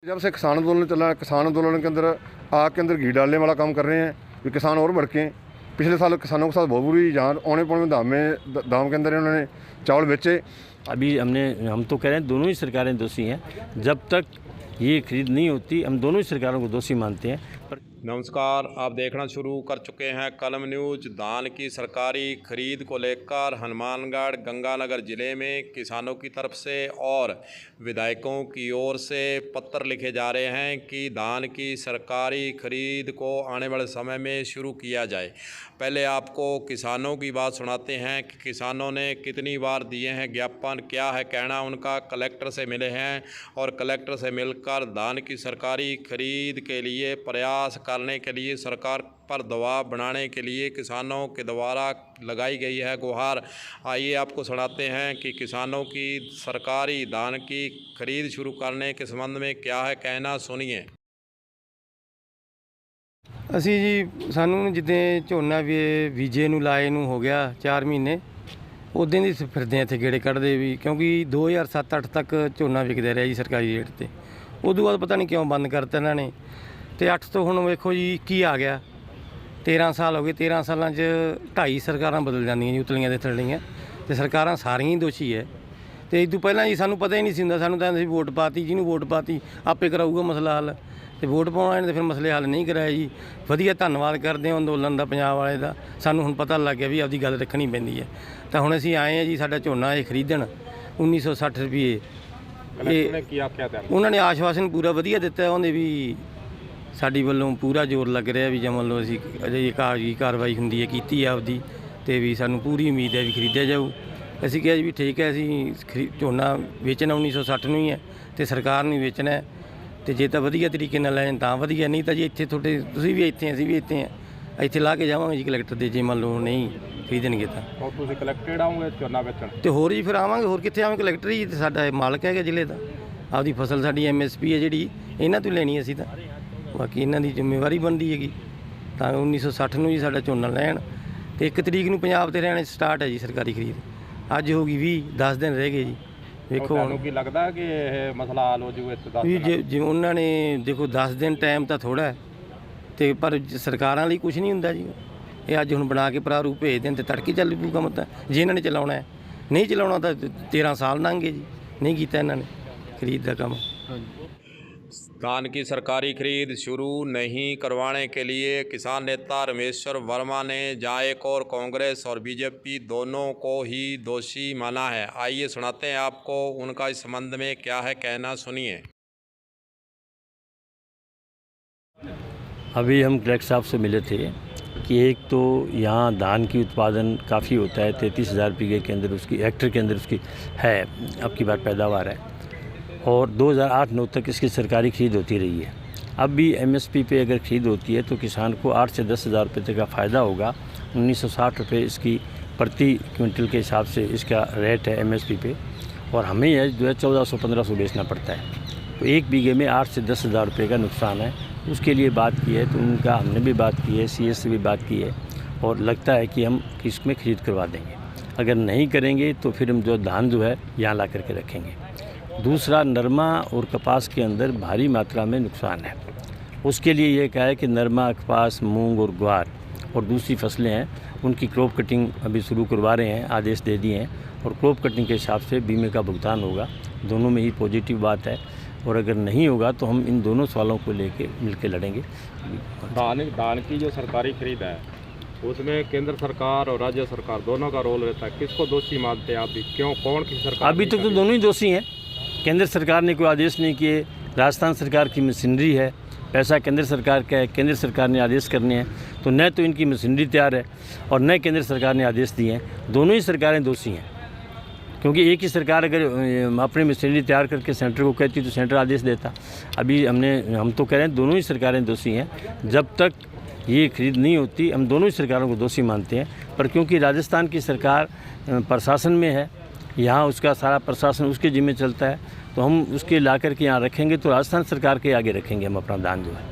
जब से किसान आंदोलन चला, किसान आंदोलन के अंदर आग के अंदर घी डालने वाला काम कर रहे हैं कि किसान और भड़कें। पिछले साल किसानों के साथ बहुत बुरी जहाँ औने पौने दाम के अंदर इन्होंने चावल बेचे। अभी हम तो कह रहे हैं दोनों ही सरकारें दोषी हैं। जब तक ये खरीद नहीं होती हम दोनों ही सरकारों को दोषी मानते हैं। पर नमस्कार, आप देखना शुरू कर चुके हैं कलम न्यूज। धान की सरकारी खरीद को लेकर हनुमानगढ़ गंगानगर ज़िले में किसानों की तरफ से और विधायकों की ओर से पत्र लिखे जा रहे हैं कि धान की सरकारी खरीद को आने वाले समय में शुरू किया जाए। पहले आपको किसानों की बात सुनाते हैं कि किसानों ने कितनी बार दिए हैं ज्ञापन, क्या है कहना उनका। कलेक्टर से मिले हैं और कलेक्टर से मिलकर धान की सरकारी खरीद के लिए प्रयास करने के लिए सरकार पर दबाव बनाने के लिए किसानों के द्वारा लगाई गई है गुहार। आइए आपको सुनाते हैं कि किसानों की सरकारी धान की खरीद शुरू करने के संबंध में क्या है कहना, सुनिए। ਅਸੀਂ ਜੀ ਸਾਨੂੰ ਜਿੱਦਾਂ ਝੋਨਾ ਵੀ ਬੀਜੇ ਨੂੰ ਲਾਏ ਨੂੰ ਹੋ ਗਿਆ 4 ਮਹੀਨੇ, ਉਦੋਂ ਦੀ ਫਿਰਦੇ ਇੱਥੇ ਗੇੜੇ ਕੱਢਦੇ ਵੀ, ਕਿਉਂਕਿ 2007-8 ਤੱਕ ਝੋਨਾ ਵਿਕਦਾ ਰਿਹਾ ਜੀ ਸਰਕਾਰੀ ਰੇਟ ਤੇ। ਉਦੋਂ ਬਾਅਦ ਪਤਾ ਨਹੀਂ ਕਿਉਂ ਬੰਦ ਕਰਤਾ ਇਹਨਾਂ ਨੇ, ਤੇ 8 ਤੋਂ ਹੁਣ ਵੇਖੋ ਜੀ 21 ਆ ਗਿਆ, 13 ਸਾਲ ਹੋ ਗਏ। 13 ਸਾਲਾਂ 'ਚ 2.5 ਸਰਕਾਰਾਂ ਬਦਲ ਜਾਂਦੀਆਂ ਜੀ, ਉਤਲੀਆਂ ਦੇ ਥੱਲੀਆਂ, ਤੇ ਸਰਕਾਰਾਂ ਸਾਰੀਆਂ ਹੀ ਦੋਸ਼ੀ ਹੈ। ਤੇ ਇਸ ਤੋਂ ਪਹਿਲਾਂ ਜੀ ਸਾਨੂੰ ਪਤਾ ਹੀ ਨਹੀਂ ਸੀ ਹੁੰਦਾ, ਸਾਨੂੰ ਤਾਂ ਅਸੀਂ ਵੋਟ ਪਾਤੀ, ਜਿਹਨੂੰ ਵੋਟ ਪਾਤੀ ਆਪੇ ਕਰਾਊਗਾ ਮਸਲਾ ਹੱਲ, ਤੇ ਵੋਟ ਪਾਉਣ ਵਾਲੇ ਨੇ ਫਿਰ ਮਸਲੇ ਹੱਲ ਨਹੀਂ ਕਰਾਇਆ ਜੀ। ਵਧੀਆ ਧੰਨਵਾਦ ਕਰਦੇ ਹਾਂ ਅੰਦੋਲਨ ਦਾ, ਪੰਜਾਬ ਵਾਲੇ ਦਾ। ਸਾਨੂੰ ਹੁਣ ਪਤਾ ਲੱਗ ਗਿਆ ਵੀ ਆਪਦੀ ਗੱਲ ਰੱਖਣੀ ਪੈਂਦੀ ਹੈ। ਤਾਂ ਹੁਣ ਅਸੀਂ ਆਏ ਹਾਂ ਜੀ, ਸਾਡਾ ਝੋਨਾ ਇਹ ਖਰੀਦਣ 1960 ਰੁਪਏ। ਉਹਨਾਂ ਨੇ ਆਸ਼ਵਾਸਨ ਪੂਰਾ ਵਧੀਆ ਦਿੱਤਾ, ਉਹਨੇ ਵੀ ਸਾਡੀ ਵੱਲੋਂ ਪੂਰਾ ਜ਼ੋਰ ਲੱਗ ਰਿਹਾ ਵੀ ਜਮਨ ਲਓ ਅਸੀਂ ਅਜੇ ਕਾਗਜ਼ੀ ਕਾਰਵਾਈ ਹੁੰਦੀ ਹੈ ਕੀਤੀ ਹੈ ਆਪਦੀ, ਤੇ ਵੀ ਸਾਨੂੰ ਪੂਰੀ ਉਮੀਦ ਹੈ ਵੀ ਖਰੀਦਿਆ ਜਾਊ। ਅਸੀਂ ਕਿਹਾ ਜੀ ਵੀ ਠੀਕ ਹੈ, ਅਸੀਂ ਝੋਨਾ ਵੇਚਣਾ 1960 ਨੂੰ ਹੀ ਹੈ ਤੇ ਸਰਕਾਰ ਨੂੰ ਵੇਚਣਾ ਹੈ, ਤੇ ਜੇ ਤਾਂ ਵਧੀਆ ਤਰੀਕੇ ਨਾਲ ਲੈਣ ਤਾਂ ਵਧੀਆ, ਨਹੀਂ ਤਾਂ ਜੀ ਇੱਥੇ ਤੁਹਾਡੇ ਤੁਸੀਂ ਵੀ ਇੱਥੇ ਅਸੀਂ ਵੀ ਇੱਥੇ ਹਾਂ, ਇੱਥੇ ਲਾ ਕੇ ਜਾਵਾਂਗੇ ਜੀ ਕਲੈਕਟਰ ਦੇ, ਜੇ ਮੰਨ ਲਓ ਨਹੀਂ ਖਰੀਦਣਗੇ ਤਾਂ। ਤੁਸੀਂ ਕਲੈਕਟਰ ਆਉਂਗੇ ਝੋਨਾ ਵੇਚਣ ਤੇ ਹੋਰ ਜੀ ਫਿਰ ਆਵਾਂਗੇ, ਹੋਰ ਕਿੱਥੇ ਆਵਾਂਗੇ। ਕਲੈਕਟਰ ਹੀ ਸਾਡਾ ਮਾਲਕ ਹੈਗਾ ਜ਼ਿਲ੍ਹੇ ਦਾ, ਆਪਦੀ ਫਸਲ ਸਾਡੀ MSP ਹੈ ਜਿਹੜੀ, ਇਹਨਾਂ ਤੋਂ ਲੈਣੀ ਅਸੀਂ ਤਾਂ, ਬਾਕੀ ਇਹਨਾਂ ਦੀ ਜ਼ਿੰਮੇਵਾਰੀ ਬਣਦੀ ਹੈਗੀ। ਤਾਂ 1960 ਨੂੰ ਜੀ ਸਾਡਾ ਝੋਨਾ ਲੈਣ, ਤੇ 1 ਤਰੀਕ ਨੂੰ ਪੰਜਾਬ ਤੇ ਰਹਿਣੇ ਸਟਾਰਟ ਹੈ ਜੀ ਸਰਕਾਰੀ ਖਰੀਦ। ਅੱਜ ਹੋ ਗਈ 10 ਦਿਨ ਰਹਿ ਗਏ ਜੀ। ਵੇਖੋ ਤੁਹਾਨੂੰ ਕੀ ਲੱਗਦਾ ਕਿ ਇਹ ਮਸਲਾ ਹੱਲ ਹੋ ਜਾਊ ਇੱਥੇ 10 ਵੀ ਜਿਵੇਂ ਉਹਨਾਂ ਨੇ ਦੇਖੋ 10 ਦਿਨ ਟਾਈਮ ਤਾਂ ਥੋੜ੍ਹਾ ਹੈ, ਤੇ ਪਰ ਸਰਕਾਰਾਂ ਲਈ ਕੁਝ ਨਹੀਂ ਹੁੰਦਾ ਜੀ। ਇਹ ਅੱਜ ਹੁਣ ਬਣਾ ਕੇ ਪ੍ਰਾਰੂਪ ਭੇਜ ਦੇਣ ਤੇ ਤੜਕੇ ਚੱਲ ਪੂ ਕੰਮ, ਤਾਂ ਜੇ ਇਹਨਾਂ ਨੇ ਚਲਾਉਣਾ ਹੈ, ਨਹੀਂ ਚਲਾਉਣਾ ਤਾਂ 13 ਸਾਲ ਲੰਘ ਗਏ ਜੀ, ਨਹੀਂ ਕੀਤਾ ਇਹਨਾਂ ਨੇ ਖਰੀਦ ਦਾ ਕੰਮ। धान की सरकारी खरीद शुरू नहीं करवाने के लिए किसान नेता रमेश्वर वर्मा ने जायक और कांग्रेस और बीजेपी दोनों को ही दोषी माना है। आइए सुनाते हैं आपको उनका इस संबंध में क्या है कहना, सुनिए। अभी हम कलेक्टर साहब से मिले थे कि एक तो यहाँ धान की उत्पादन काफ़ी होता है, 33,000 बीघे के अंदर उसकी हेक्टेयर के अंदर उसकी है अब की बार पैदावार है, और 2008-9 तक इसकी सरकारी खरीद होती रही है। अब भी MSP पे अगर खरीद होती है तो किसान को 8 से 10,000 रुपये तक का फ़ायदा होगा। 1960 रुपये इसकी प्रति क्विंटल के हिसाब से इसका रेट है MSP पे, और हमें यह जो है 1400-1500 बेचना पड़ता है। तो एक बीघे में 8 से 10,000 रुपये का नुकसान है। उसके लिए बात की है तो उनका हमने भी बात की है, CS से भी बात की है, और लगता है कि हम इसमें खरीद करवा देंगे। अगर नहीं करेंगे तो फिर हम जो धान जो है यहाँ ला करके रखेंगे। दूसरा, नरमा और कपास के अंदर भारी मात्रा में नुकसान है। उसके लिए ये कहा है कि नरमा, कपास, मूंग और ग्वार और दूसरी फसलें हैं उनकी क्रॉप कटिंग अभी शुरू करवा रहे हैं, आदेश दे दिए हैं, और क्रॉप कटिंग के हिसाब से बीमे का भुगतान होगा। दोनों में ही पॉजिटिव बात है, और अगर नहीं होगा तो हम इन दोनों सवालों को लेके मिलकर लड़ेंगे। धान की जो सरकारी खरीद है उसमें केंद्र सरकार और राज्य सरकार दोनों का रोल रहता है, किसको दोषी मानते हैं आप भी? क्यों, कौन की सरकार? अभी तक तो दोनों ही दोषी हैं। केंद्र सरकार ने कोई आदेश नहीं किए, राजस्थान सरकार की मशीनरी है, पैसा केंद्र सरकार का है, केंद्र सरकार ने आदेश करने हैं, तो न तो इनकी मशीनरी तैयार है और न केंद्र सरकार ने आदेश दिए हैं। दोनों ही सरकारें दोषी हैं, क्योंकि एक ही सरकार अगर अपनी मशीनरी तैयार करके सेंटर को कहती तो सेंटर आदेश देता। अभी हम तो कह रहे हैं दोनों ही सरकारें दोषी हैं। जब तक ये खरीद नहीं होती हम दोनों ही सरकारों को दोषी मानते हैं, पर क्योंकि राजस्थान की सरकार प्रशासन में है, यहाँ उसका सारा प्रशासन उसके जिम्मे चलता है, तो हम उसके ला कर के यहाँ रखेंगे तो राजस्थान सरकार के आगे रखेंगे हम अपना धान जो है।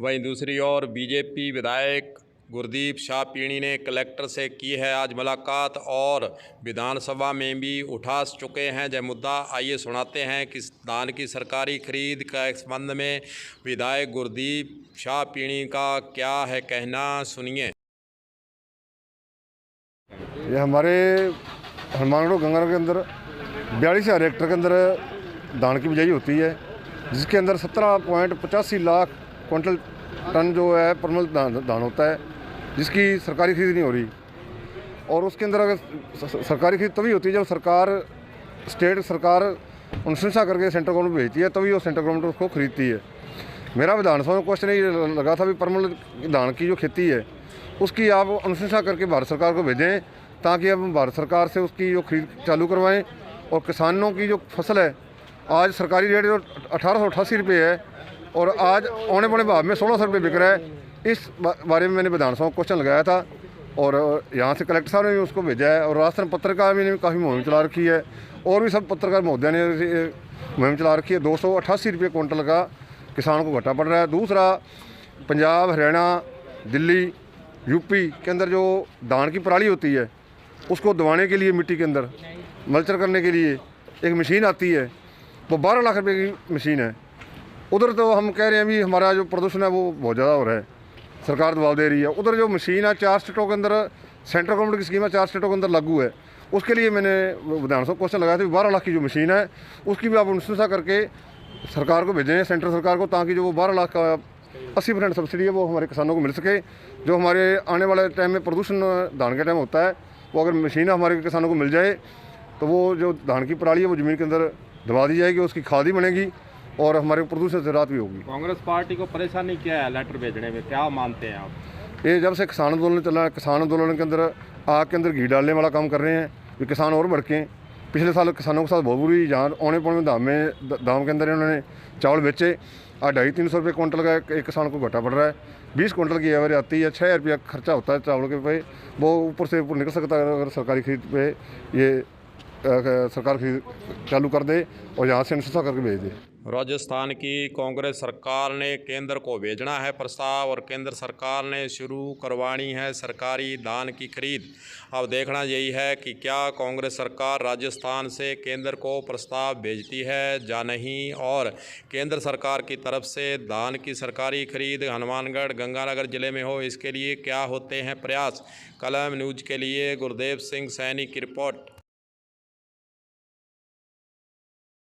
वहीं दूसरी ओर बीजेपी विधायक गुरदीप शाह पीणी ने कलेक्टर से की है आज मुलाकात और विधानसभा में भी उठा चुके हैं यह मुद्दा। आइए सुनाते हैं कि धान की सरकारी खरीद के संबंध में विधायक गुरदीप शाह पीणी का क्या है कहना, सुनिए। ये हमारे हनुमानगढ़ गंगानगर के अंदर 42,000 हेक्टेयर के अंदर धान की बिजाई होती है, जिसके अंदर 17.85 लाख क्विंटल टन जो है परमल धान होता है, जिसकी सरकारी खरीद नहीं हो रही। और उसके अंदर अगर सरकारी खरीद तभी होती है जब स्टेट सरकार अनुशंसा करके सेंट्रल गवर्नमेंट भेजती है, तभी वो सेंट्रल गवर्नमेंट उसको खरीदती है। मेरा विधानसभा में क्वेश्चन ये लगा था भी परमल धान की जो खेती है उसकी आप अनुशंसा करके भारत सरकार को भेजें, ताकि अब भारत सरकार से उसकी जो खरीद चालू करवाएं। और किसानों की जो फसल है आज सरकारी रेट जो 1888 रुपये है और आज औने पौने भाव में 1600 रुपये बिक रहा है। इस बारे में मैंने विधानसभा में क्वेश्चन लगाया था और यहाँ से कलेक्टर साहब ने भी उसको भेजा है और राजस्थान पत्रकार भी ने काफ़ी मुहिम चला रखी है और भी सब पत्रकार महोदय ने मुहिम चला रखी है। 288 रुपये क्विंटल का किसानों को घाटा पड़ रहा है। दूसरा, पंजाब, हरियाणा, दिल्ली, यूपी के अंदर जो धान की पराली होती है उसको दबाने के लिए मिट्टी के अंदर मल्चर करने के लिए एक मशीन आती है, वो 12 लाख रुपए की मशीन है। उधर तो हम कह रहे हैं भी हमारा जो प्रदूषण है वो बहुत ज़्यादा हो रहा है, सरकार दबाव दे रही है। उधर जो मशीन है 4 स्टेटों के अंदर, सेंट्रल गवर्नमेंट की स्कीम है 4 स्टेटों के अंदर लागू है, उसके लिए मैंने विधानसभा क्वेश्चन लगाया था। 12 लाख की जो मशीन है उसकी भी आप अनुशंसा करके सरकार को भेजें, सेंट्रल सरकार को, ताकि जो वो 12 लाख का 80% सब्सिडी है वो हमारे किसानों को मिल सके। जो हमारे आने वाले टाइम में प्रदूषण धान के टाइम होता है, वो अगर मशीन हमारे किसानों को मिल जाए तो वो जो धान की पराली है वो ज़मीन के अंदर दबा दी जाएगी, उसकी खाद ही बनेगी और हमारे प्रदूषण से राहत भी होगी। कांग्रेस पार्टी को परेशानी क्या है लेटर भेजने में, क्या मानते हैं आप? ये जब से किसान आंदोलन चला है, किसान आंदोलन के अंदर आग के अंदर घी डालने वाला काम कर रहे हैं कि किसान और भड़कें। पिछले साल किसानों के साथ बहुत बुरी, जहाँ औने पौने दाम के अंदर इन्होंने चावल बेचे। आज 250-300 रुपये क्विंटल का एक किसान को घाटा पड़ रहा है। 20 क्विंटल की एवरेज आती है, 6 रुपया खर्चा होता है चावल के पे, वो ऊपर से ऊपर निकल सकता है अगर सरकारी खरीद पे ये सरकार खरीद चालू कर दे और यहाँ से अनुशंसा करके भेज दे। राजस्थान की कांग्रेस सरकार ने केंद्र को भेजना है प्रस्ताव और केंद्र सरकार ने शुरू करवानी है सरकारी धान की खरीद। अब देखना यही है कि क्या कांग्रेस सरकार राजस्थान से केंद्र को प्रस्ताव भेजती है या नहीं, और केंद्र सरकार की तरफ से धान की सरकारी खरीद हनुमानगढ़ गंगानगर जिले में हो, इसके लिए क्या होते हैं प्रयास। कलम न्यूज़ के लिए गुरदेव सिंह सैनी की रिपोर्ट।